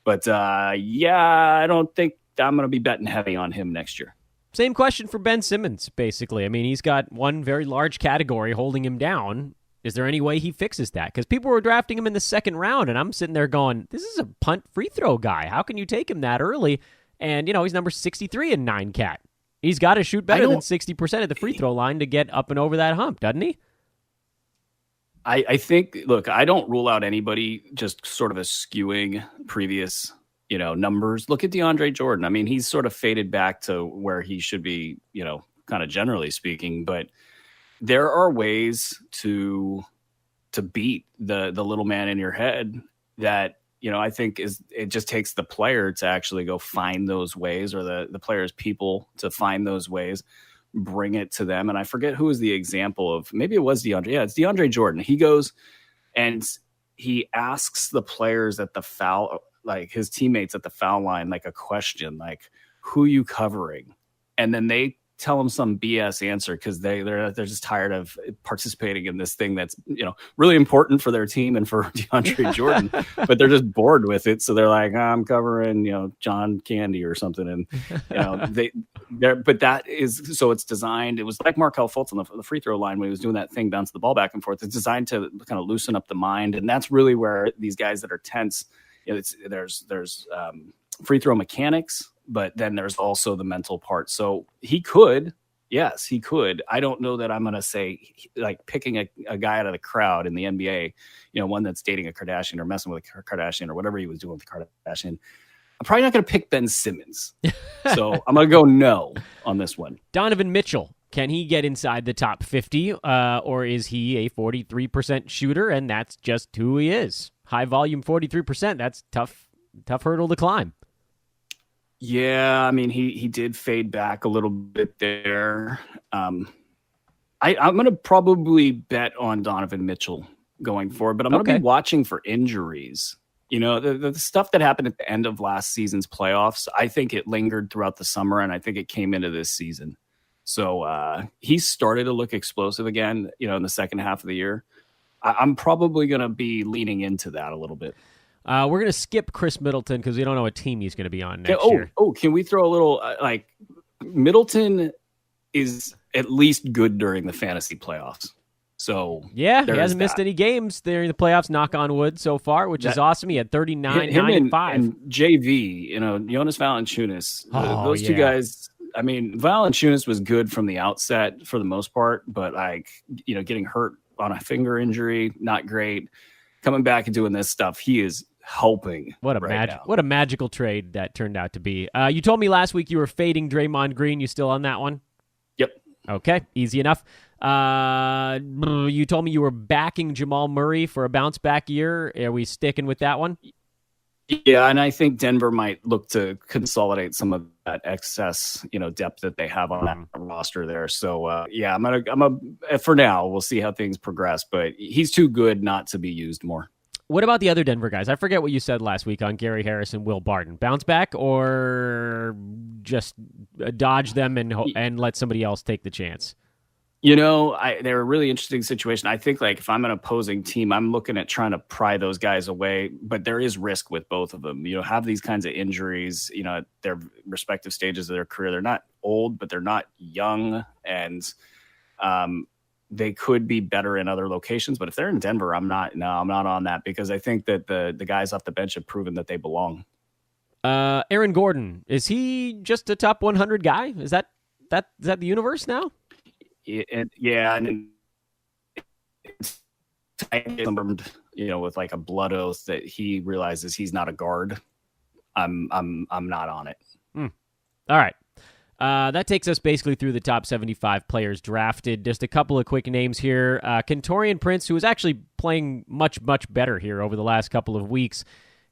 But I don't think I'm going to be betting heavy on him next year. Same question for Ben Simmons, basically. I mean, he's got one very large category holding him down. Is there any way he fixes that? Because people were drafting him in the second round, and I'm sitting there going, this is a punt free throw guy. How can you take him that early? And, he's number 63 in 9-cat. He's got to shoot better than 60% at the free throw line to get up and over that hump, doesn't he? I think, look, I don't rule out anybody just sort of skewing previous, numbers. Look at DeAndre Jordan. I mean, he's sort of faded back to where he should be, kind of generally speaking, but there are ways to beat the little man in your head that, I think it just takes the player to actually go find those ways, or the player's people to find those ways, bring it to them. And I forget who was the example of, maybe it was DeAndre. Yeah, it's DeAndre Jordan. He goes and he asks the players at the foul, like his teammates at the foul line, like a question, like, who you covering? And then they tell him some BS answer because they're just tired of participating in this thing that's really important for their team and for DeAndre Jordan, but they're just bored with it. So they're like, I'm covering John Candy or something, and but that is, so it's designed. It was like Markelle Fultz on the free throw line when he was doing that thing, bounce the ball back and forth. It's designed to kind of loosen up the mind, and that's really where these guys that are tense. There's free throw mechanics but then there's also the mental part. So he could. Yes, he could. I don't know that I'm going to say like picking a guy out of the crowd in the NBA, one that's dating a Kardashian or messing with a Kardashian or whatever he was doing with the Kardashian. I'm probably not going to pick Ben Simmons. So I'm going to go no on this one. Donovan Mitchell, can he get inside the top 50 or is he a 43% shooter and that's just who he is? High volume 43%. That's tough hurdle to climb. Yeah, I mean, he did fade back a little bit there. I'm going to probably bet on Donovan Mitchell going forward, but I'm going to be watching for injuries. The stuff that happened at the end of last season's playoffs, I think it lingered throughout the summer, and I think it came into this season. So he started to look explosive again, in the second half of the year. I'm probably going to be leaning into that a little bit. We're going to skip Chris Middleton because we don't know what team he's going to be on next year. Oh, can we throw a little, Middleton is at least good during the fantasy playoffs. So yeah, he hasn't missed any games during the playoffs, knock on wood, so far, which is awesome. He had 39, 9, and 5. And JV, Jonas Valanciunas, those two guys. I mean, Valanciunas was good from the outset for the most part, but getting hurt on a finger injury, not great. Coming back and doing this stuff, he is helping. What a magical trade that turned out to be. You told me last week you were fading Draymond Green. You still on that one? Yep. Okay, easy enough. You told me you were backing Jamal Murray for a bounce back year. Are we sticking with that one? Yeah, and I think Denver might look to consolidate some of that excess, depth that they have on that roster there. So, I'm for now, we'll see how things progress, but he's too good not to be used more. What about the other Denver guys? I forget what you said last week on Gary Harris and Will Barton. Bounce back or just dodge them and let somebody else take the chance? They're a really interesting situation. I think if I'm an opposing team, I'm looking at trying to pry those guys away, but there is risk with both of them. Have these kinds of injuries, at their respective stages of their career. They're not old, but they're not young, and they could be better in other locations. But if they're in Denver, I'm not on that because I think that the guys off the bench have proven that they belong. Aaron Gordon, is he just a top 100 guy? Is that the universe now? Yeah, and it's with a blood oath that he realizes he's not a guard. I'm not on it. All right. That takes us basically through the top 75 players drafted. Just a couple of quick names here. Torian Prince, who is actually playing much, much better here over the last couple of weeks.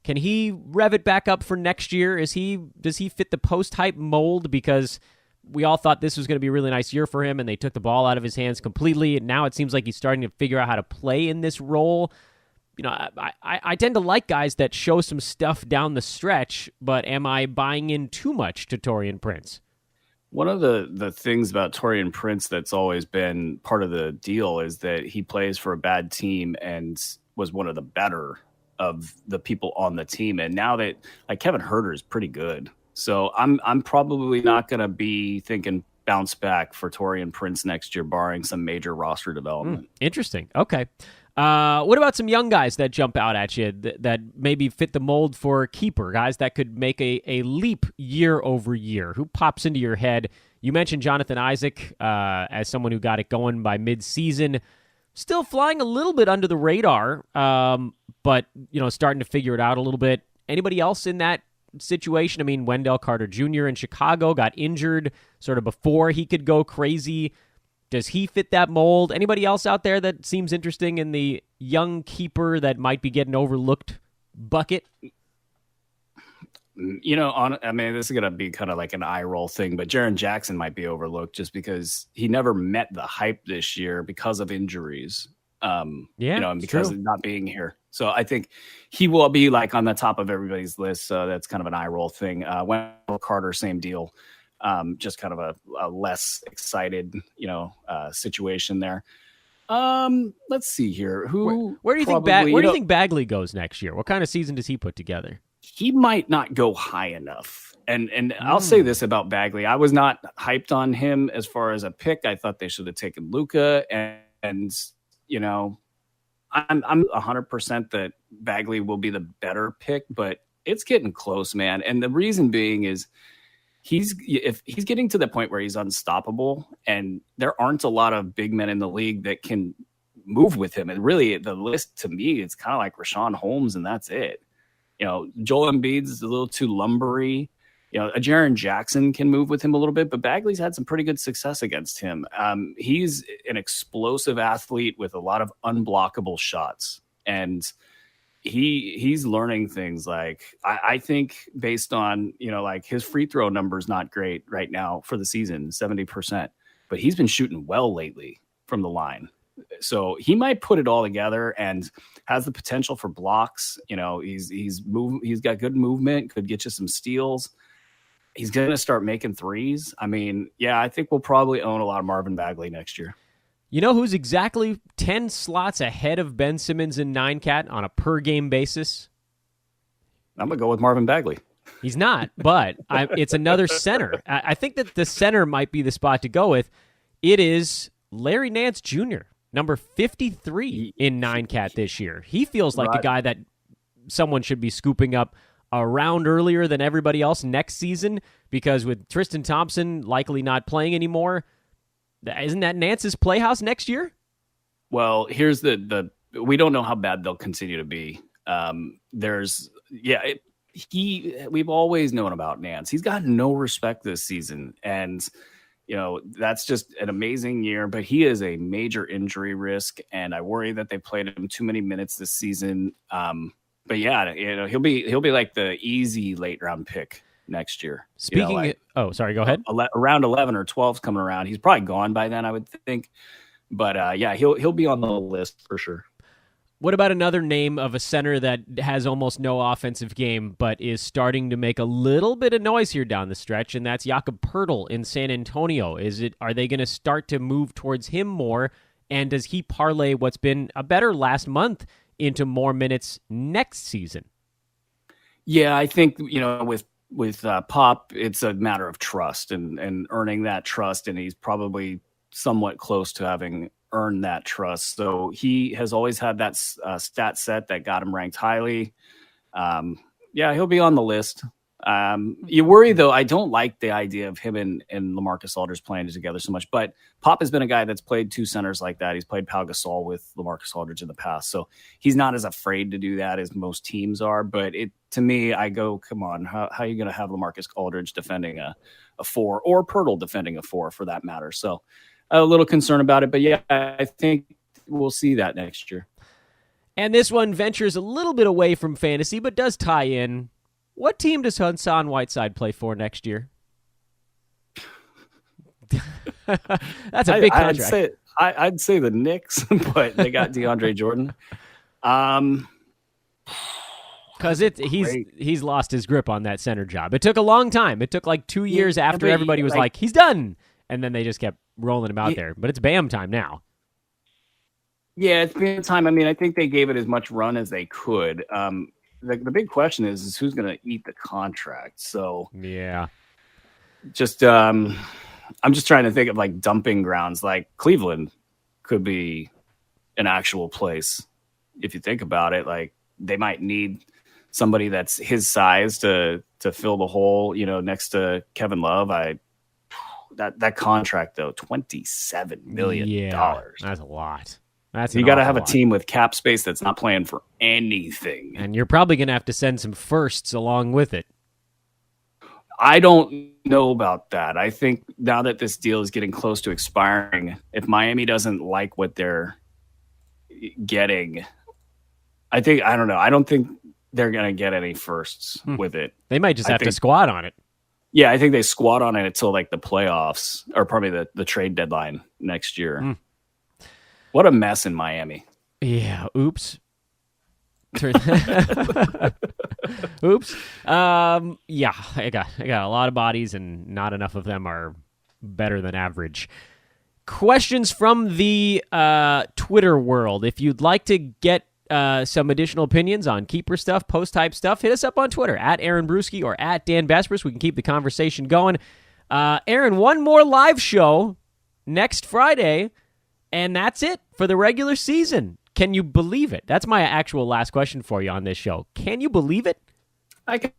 Can he rev it back up for next year? Does he fit the post-hype mold? Because we all thought this was going to be a really nice year for him, and they took the ball out of his hands completely. And now it seems like he's starting to figure out how to play in this role. I tend to like guys that show some stuff down the stretch, but am I buying in too much to Torian Prince? One of the things about Torian Prince that's always been part of the deal is that he plays for a bad team and was one of the better of the people on the team. And now that Kevin Huerter is pretty good. So I'm probably not going to be thinking bounce back for Torian Prince next year, barring some major roster development. Interesting. Okay. What about some young guys that jump out at you that maybe fit the mold for a keeper, guys that could make a leap year over year? Who pops into your head? You mentioned Jonathan Isaac as someone who got it going by mid-season. Still flying a little bit under the radar, but starting to figure it out a little bit. Anybody else in that situation? I mean, Wendell Carter Jr. in Chicago got injured sort of before he could go crazy. Does he fit that mold? Anybody else out there that seems interesting in the young keeper that might be getting overlooked bucket? This is going to be kind of like an eye roll thing, but Jaren Jackson might be overlooked just because he never met the hype this year because of injuries. And because of not being here. So I think he will be on the top of everybody's list. So that's kind of an eye roll thing. Wendell Carter, same deal. Just kind of a less excited, situation there. Let's see here. Where do you think Bagley goes next year? What kind of season does he put together? He might not go high enough. And I'll say this about Bagley. I was not hyped on him as far as a pick. I thought they should have taken Luka and I'm 100% that Bagley will be the better pick, but it's getting close, man. And the reason being is if he's getting to the point where he's unstoppable, and there aren't a lot of big men in the league that can move with him. And really, the list to me, it's kind of like Rashawn Holmes, and that's it. Joel Embiid's a little too lumbery. A Jaren Jackson can move with him a little bit, but Bagley's had some pretty good success against him. He's an explosive athlete with a lot of unblockable shots, and he's learning things. Like I think based on like his free throw number is not great right now for the season, 70%, but he's been shooting well lately from the line. So he might put it all together and has the potential for blocks. He's got good movement, could get you some steals. He's going to start making threes. I mean, yeah, I think we'll probably own a lot of Marvin Bagley next year. You know who's exactly 10 slots ahead of Ben Simmons in 9-cat on a per-game basis? I'm going to go with Marvin Bagley. He's not, but it's another center. I think that the center might be the spot to go with. It is Larry Nance Jr., number 53 in 9-cat this year. He feels like a guy that someone should be scooping up around earlier than everybody else next season, because with Tristan Thompson likely not playing anymore, isn't that Nance's playhouse next year? Well, here's we don't know how bad they'll continue to be. We've always known about Nance. He's got no respect this season, and that's just an amazing year, but he is a major injury risk, and I worry that they played him too many minutes this season. But yeah, he'll be like the easy late round pick next year. Speaking go ahead. Around 11 or 12's coming around. He's probably gone by then, I would think. But yeah, he'll be on the list for sure. What about another name of a center that has almost no offensive game, but is starting to make a little bit of noise here down the stretch, and that's Jakob Poeltl in San Antonio? Are they going to start to move towards him more, and does he parlay what's been a better last month into more minutes next season? Yeah, I think with Pop, it's a matter of trust and earning that trust, and he's probably somewhat close to having earned that trust. So he has always had that stat set that got him ranked highly. Yeah, he'll be on the list. You worry, though. I don't like the idea of him and LaMarcus Aldridge playing together so much, but Pop has been a guy that's played two centers like that. He's played Pau Gasol with LaMarcus Aldridge in the past, so he's not as afraid to do that as most teams are. But to me, I go, come on, how are you going to have LaMarcus Aldridge defending a 4, or Poeltl defending a 4 for that matter? So a little concern about it, but yeah, I think we'll see that next year. And this one ventures a little bit away from fantasy, but does tie in. What team does Hassan Whiteside play for next year? That's a big contract. I'd say the Knicks, but they got DeAndre Jordan. Because he's lost his grip on that center job. It took a long time. It took like 2 years after everybody was like, he's done. And then they just kept rolling him out there. But it's Bam time now. Yeah, it's Bam time. I mean, I think they gave it as much run as they could. The big question is who's going to eat the contract. So yeah, I'm just trying to think of like dumping grounds. Like Cleveland could be an actual place if you think about it. Like they might need somebody that's his size to fill the hole. Next to Kevin Love. That contract though, $27 million. Yeah, that's a lot. You got to have a team with cap space that's not playing for anything. And you're probably going to have to send some firsts along with it. I don't know about that. I think now that this deal is getting close to expiring, if Miami doesn't like what they're getting, I don't know. I don't think they're going to get any firsts with it. They might just have to squat on it. Yeah, I think they squat on it until like the playoffs or probably the trade deadline next year. What a mess in Miami. Yeah. Oops. Oops. Yeah. I got a lot of bodies, and not enough of them are better than average. Questions from the Twitter world. If you'd like to get some additional opinions on keeper stuff, post-type stuff, hit us up on Twitter, at Aaron Bruski or at Dan Besbris. We can keep the conversation going. Aaron, one more live show next Friday, and that's it for the regular season. Can you believe it? That's my actual last question for you on this show. Can you believe it? I can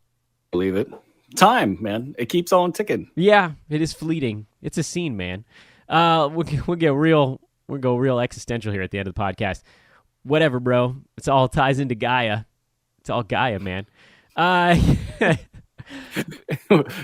believe it. time, man. It keeps on ticking. Yeah, it is fleeting. It's a scene, man. We'll go real existential here at the end of the podcast. Whatever, bro. It's all ties into Gaia. It's all Gaia, man.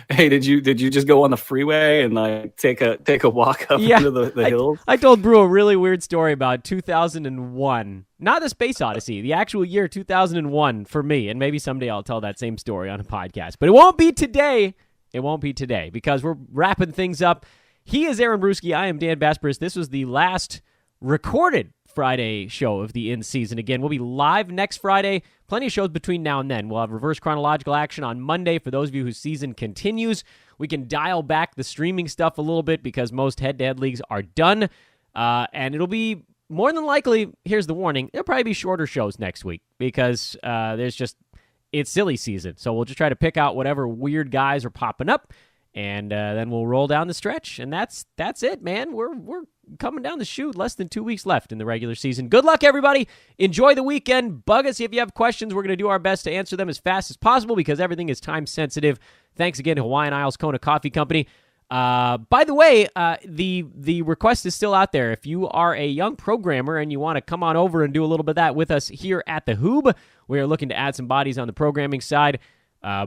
Hey, did you just go on the freeway and like take a walk up into the hills? I told Brew a really weird story about 2001, not the Space Odyssey, the actual year 2001 for me, and maybe someday I'll tell that same story on a podcast, but it won't be today. It won't be today because we're wrapping things up. He is Aaron Bruski. I am Dan Besbris. This was the last recorded Friday show of the in-season. Again, we'll be live next Friday. Plenty of shows between now and then. We'll have reverse chronological action on Monday for those of you whose season continues. We can dial back the streaming stuff a little bit because most head-to-head leagues are done. And it'll be more than likely, here's the warning, there'll probably be shorter shows next week because it's silly season. So we'll just try to pick out whatever weird guys are popping up, and then we'll roll down the stretch. And that's it, man. We're coming down the chute. Less than 2 weeks left in the regular season. Good luck, everybody. Enjoy the weekend. Bug us if you have questions. We're going to do our best to answer them as fast as possible because everything is time sensitive. Thanks again to Hawaiian Isles Kona Coffee Company. By the way, the request is still out there. If you are a young programmer and you want to come on over and do a little bit of that with us here at the Hoob, we are looking to add some bodies on the programming side.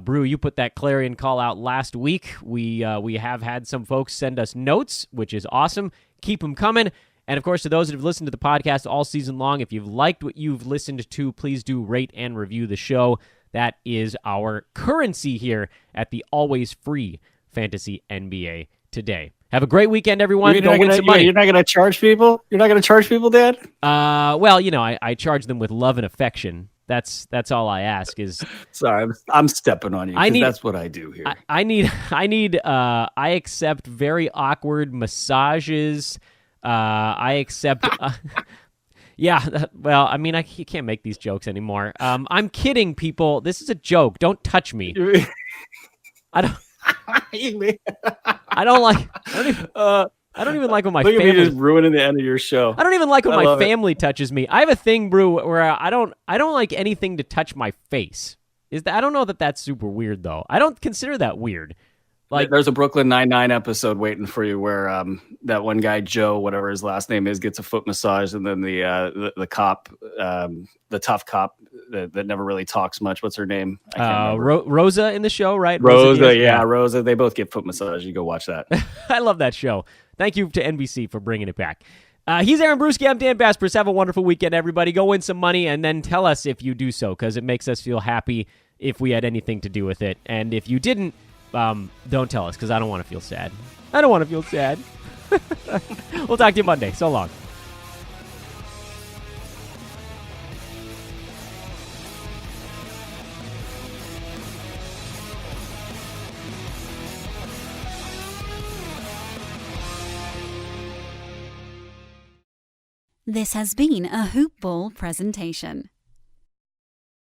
Brew, you put that clarion call out last week. We have had some folks send us notes, which is awesome. Keep them coming. And, of course, to those that have listened to the podcast all season long, if you've liked what you've listened to, please do rate and review the show. That is our currency here at the always free Fantasy NBA Today. Have a great weekend, everyone. Go win some money. You're not going to charge people? You're not going to charge people, Dad? Well, I charge them with love and affection. That's all I ask is. Sorry, I'm stepping on you. That's what I do here. I accept very awkward massages. I accept. Yeah, well, I mean, you can't make these jokes anymore. I'm kidding, people. This is a joke. Don't touch me. I don't. I don't even like when my family just ruining the end of your show. I don't even like when my family touches me. I have a thing, Brew, where I don't like anything to touch my face. I don't know that that's super weird though. I don't consider that weird. Like there's a Brooklyn Nine-Nine episode waiting for you where that one guy Joe, whatever his last name is, gets a foot massage, and then the cop, the tough cop that never really talks much. What's her name? I can't remember. Rosa in the show, right? Rosa. They both get foot massage. You go watch that. I love that show. Thank you to NBC for bringing it back. He's Aaron Bruski. I'm Dan Besbris. Have a wonderful weekend, everybody. Go win some money and then tell us if you do so, because it makes us feel happy if we had anything to do with it. And if you didn't, don't tell us, because I don't want to feel sad. We'll talk to you Monday. So long. This has been a Hoop Ball presentation.